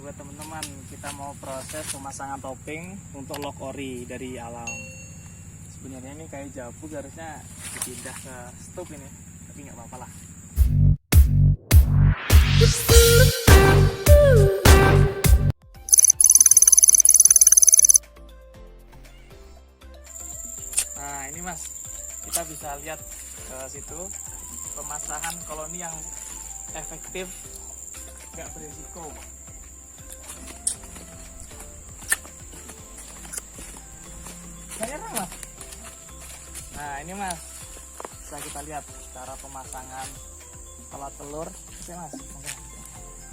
buat teman-teman, kita mau proses pemasangan topping untuk log ori dari alam. Sebenarnya ini kayak jabu harusnya dipindah ke stop ini, tapi nggak apa-apa lah. Nah ini mas, kita bisa lihat ke situ pemasangan koloni yang efektif, nggak berisiko. Mas. Nah ini mas, bisa kita lihat cara pemasangan telur. Oke mas.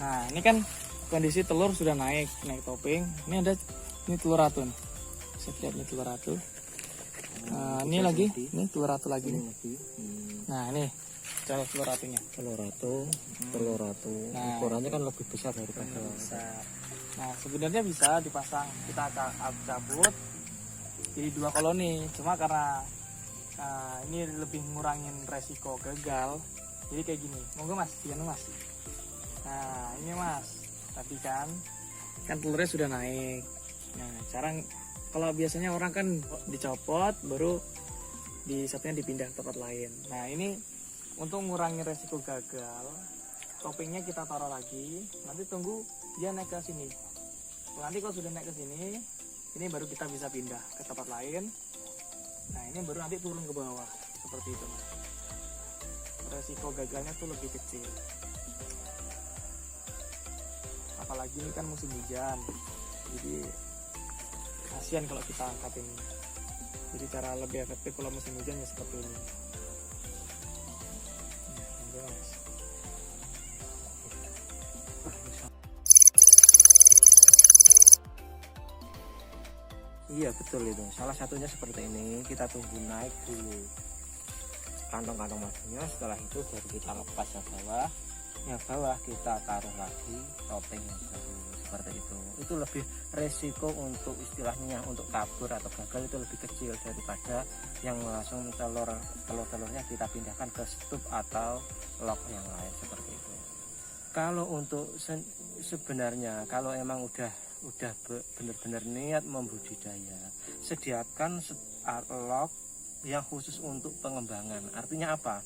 Nah ini kan kondisi telur sudah naik topping. Ini telur ratu. Bisa lihat ini telur ratu. Nah ini lagi, ini telur ratu lagi nih. Nah ini cara telur ratunya. Telur ratu. Nah, ukurannya kan lebih besar daripada. Nah sebenarnya bisa dipasang, kita cabut jadi 2 koloni, cuma karena ini lebih ngurangin resiko gagal, jadi kayak gini. Monggo mas, mas. Nah ini mas, tadi kan telurnya sudah naik. Nah cara kalau biasanya orang kan dicopot baru satunya dipindah ke tempat lain. Nah ini untuk ngurangi resiko gagal, toppingnya kita taruh lagi, nanti tunggu dia naik ke sini. Nanti kalau sudah naik ke sini, ini baru kita bisa pindah ke tempat lain. Nah ini baru nanti turun ke bawah seperti itu mas. Resiko gagalnya tuh lebih kecil. Apalagi ini kan musim hujan, jadi kasihan kalau kita angkat ini. Jadi cara lebih efektif kalau musim hujan ya seperti ini. Iya betul itu. Salah satunya seperti ini, kita tunggu naik dulu kantong-kantong madunya. Setelah itu baru kita lepas yang bawah kita taruh lagi topping yang baru seperti itu. Itu lebih resiko untuk istilahnya untuk kabur atau gagal itu lebih kecil daripada yang langsung telurnya kita pindahkan ke stup atau log yang lain seperti itu. Kalau untuk sebenarnya kalau emang udah benar-benar niat membudidaya, sediakan log yang khusus untuk pengembangan. Artinya apa?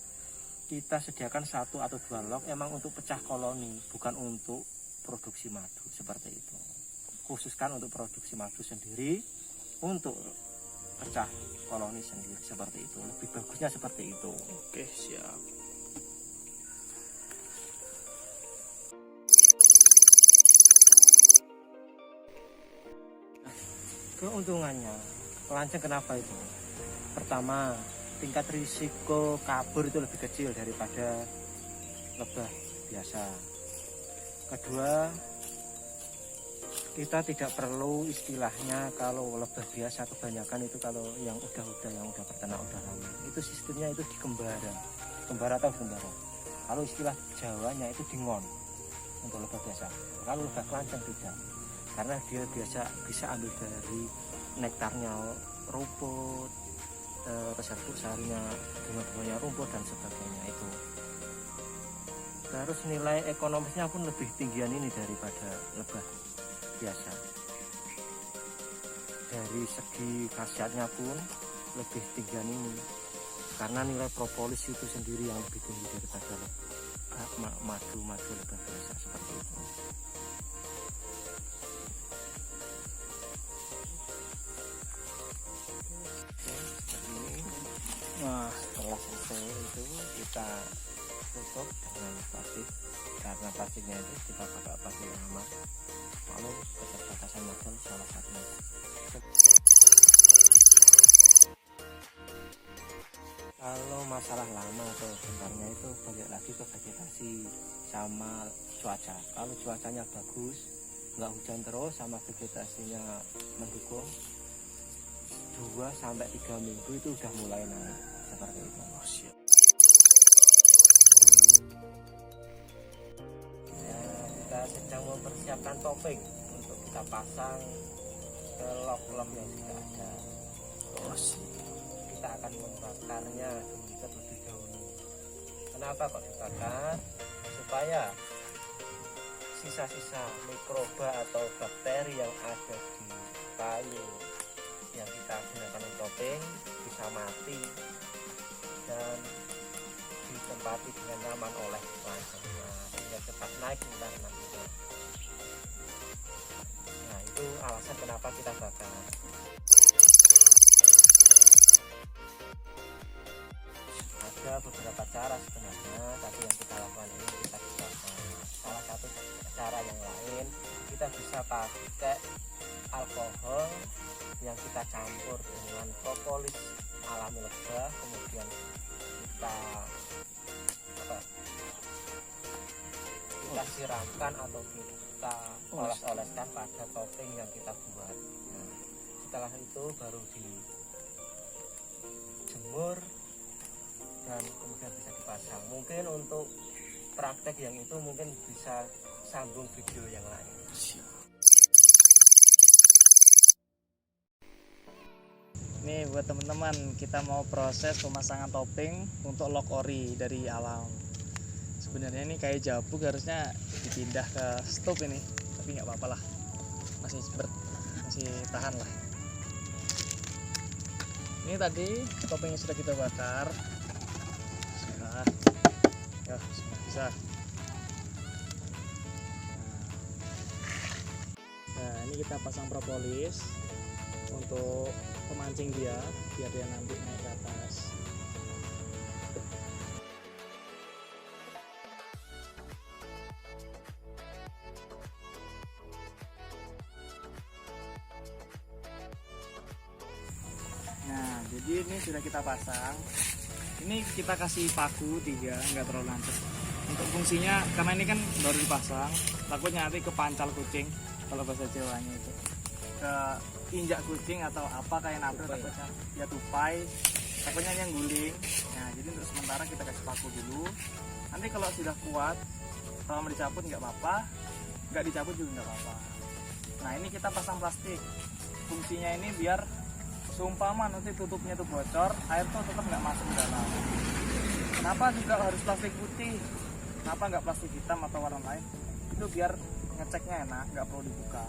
Kita sediakan 1 atau 2 log emang untuk pecah koloni, bukan untuk produksi madu seperti itu. Khususkan untuk produksi madu sendiri, untuk pecah koloni sendiri seperti itu. Lebih bagusnya seperti itu. Oke siap. Keuntungannya, pelancong kenapa itu? Pertama, tingkat risiko kabur itu lebih kecil daripada lebah biasa. Kedua, kita tidak perlu istilahnya kalau lebah biasa kebanyakan itu kalau yang udah berternak udah lama. Itu sistemnya itu di kembara atau gembara. Kalau istilah Jawanya itu dingon untuk lebah biasa. Kalau lebah kelanceng tidak. Karena dia bisa ambil dari nektarnya rumput, serbuk sarinya, bunga-bunganya rumput dan sebagainya itu. Terus nilai ekonomisnya pun lebih tinggian ini daripada lebah biasa. Dari segi khasiatnya pun lebih tinggian ini, karena nilai propolis itu sendiri yang lebih tinggi daripada madu lebah biasa seperti itu. Nah setelah selesai itu kita tutup dengan plastik, karena plastiknya itu kita pakai plastik yang lama. Lalu keterbatasan modal salah satunya. Kalau masalah lama atau bentarnya itu balik lagi ke vegetasi sama cuaca. Kalau cuacanya bagus, nggak hujan terus, sama vegetasinya mendukung, 2-3 minggu itu udah mulai naik seperti itu. Oh, siap. Ya, kita sedang mempersiapkan topping untuk kita pasang ke log-log yang sudah ada. Oh, siap. Kita akan membakarnya dulu terlebih dahulu. Kenapa kok dibakar? Supaya sisa-sisa mikroba atau bakteri yang ada di kayu yang kita gunakan untuk topping bisa mati dan ditempati dengan nyaman oleh pelancongnya sehingga cepat naik tingkat nantinya. Nah, itu alasan kenapa kita bakar. Ada beberapa cara sebenarnya, tapi yang kita lakukan ini kita bisa salah satu cara yang lain kita bisa pakai alkohol yang kita campur dengan propolis alami lega, kemudian kita siramkan atau kita oles-oleskan pada topping yang kita buat. Nah, setelah itu baru dijemur dan kemudian bisa dipasang. Mungkin untuk praktek yang itu mungkin bisa sambung video yang lain. Ini buat teman-teman, kita mau proses pemasangan topping untuk log ori dari alam. Sebenarnya ini kayak jabuk harusnya dipindah ke stop ini, tapi nggak apa-apa lah, masih tahan lah. Ini tadi toppingnya sudah kita bakar, sudah, ya sudah bisa. Nah, ini kita pasang propolis untuk pemancing dia biar dia nanti naik ke atas. Nah, jadi ini sudah kita pasang. Ini kita kasih paku 3, nggak terlalu lancet. Untuk fungsinya, karena ini kan baru dipasang, takutnya nanti kepancal kucing, kalau bahasa Jawanya itu. Ke injak kucing atau apa kayak nabrak, takutnya ya tupai, takutnya yang guling. Nah, jadi untuk sementara kita kasih paku dulu. Nanti kalau sudah kuat, kalau mau dicabut nggak apa-apa, nggak dicabut juga nggak apa-apa. Nah, ini kita pasang plastik. Fungsinya ini biar seumpama nanti tutupnya itu bocor, air tuh tetap nggak masuk ke dalam. Kenapa juga harus plastik putih? Kenapa nggak plastik hitam atau warna lain? Itu biar ngeceknya enak, nggak perlu dibuka.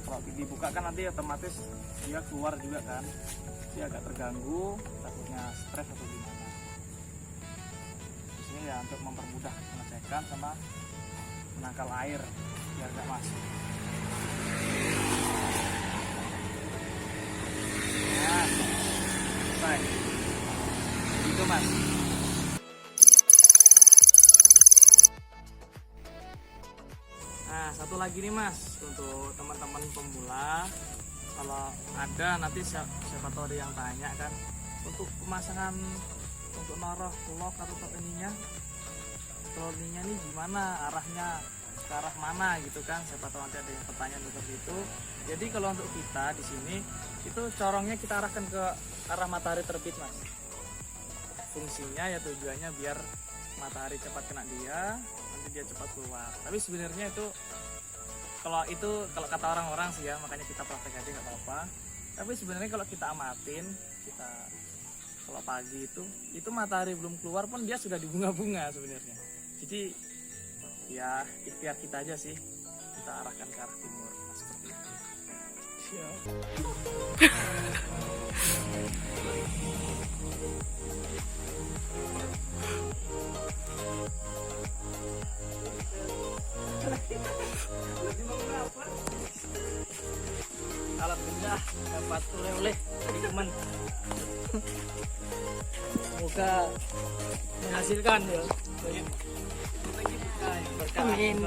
Kalau dibuka kan nanti otomatis dia keluar juga kan, dia agak terganggu, takutnya stres atau gimana. Di sini ya untuk mempermudah pengecekan sama menangkal air biar nggak masuk. Nah, selesai. Gitu mas. Nah, satu lagi nih mas, untuk teman-teman pemula, kalau ada nanti siapa tahu ada yang tanya kan, untuk pemasangan untuk naruh log atau ininya nih gimana arahnya, ke arah mana gitu kan, siapa tahu nanti ada yang pertanyaan seperti itu. Jadi kalau untuk kita di sini itu corongnya kita arahkan ke arah matahari terbit mas. Fungsinya ya tujuannya biar matahari cepat kena dia, nanti dia cepat keluar. Tapi sebenarnya itu kalau kata orang-orang sih ya, makanya kita praktek aja nggak apa-apa. Tapi sebenarnya kalau kita amatin, kalau pagi itu matahari belum keluar pun dia sudah di bunga-bunga sebenarnya. Jadi ya ikhtiar kita aja sih, kita arahkan ke arah timur seperti itu. Siap. Alhamdulillah dapat oleh-oleh dari teman. Semoga menghasilkan ya. Amin.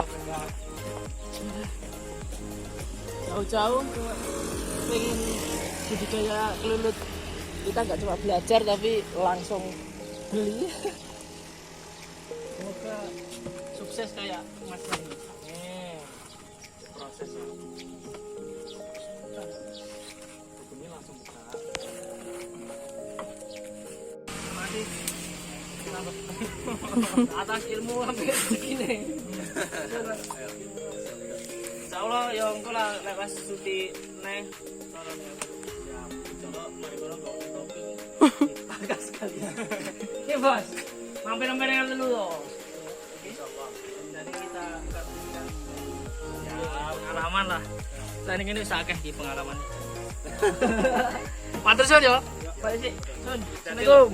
Jauh-jauh pengen budidaya kelulut, kita nggak cuma belajar tapi langsung beli. Semoga sukses kayak Mas ini. Prosesnya. Ini langsung buka. Mati. Atas ilmu sampai segini. Insyaallah ya engko lah nek pas cuti neh carane ya insyaallah mari kono kok topi. Agak sekali. Oke, Bos. Mampir-mampir yang dulu loh. Insyaallah. Jadi kita pengalaman lah. Lah ini wis akeh iki pengalaman. Matur suwun yo. Pak Isi. Sun. Assalamualaikum.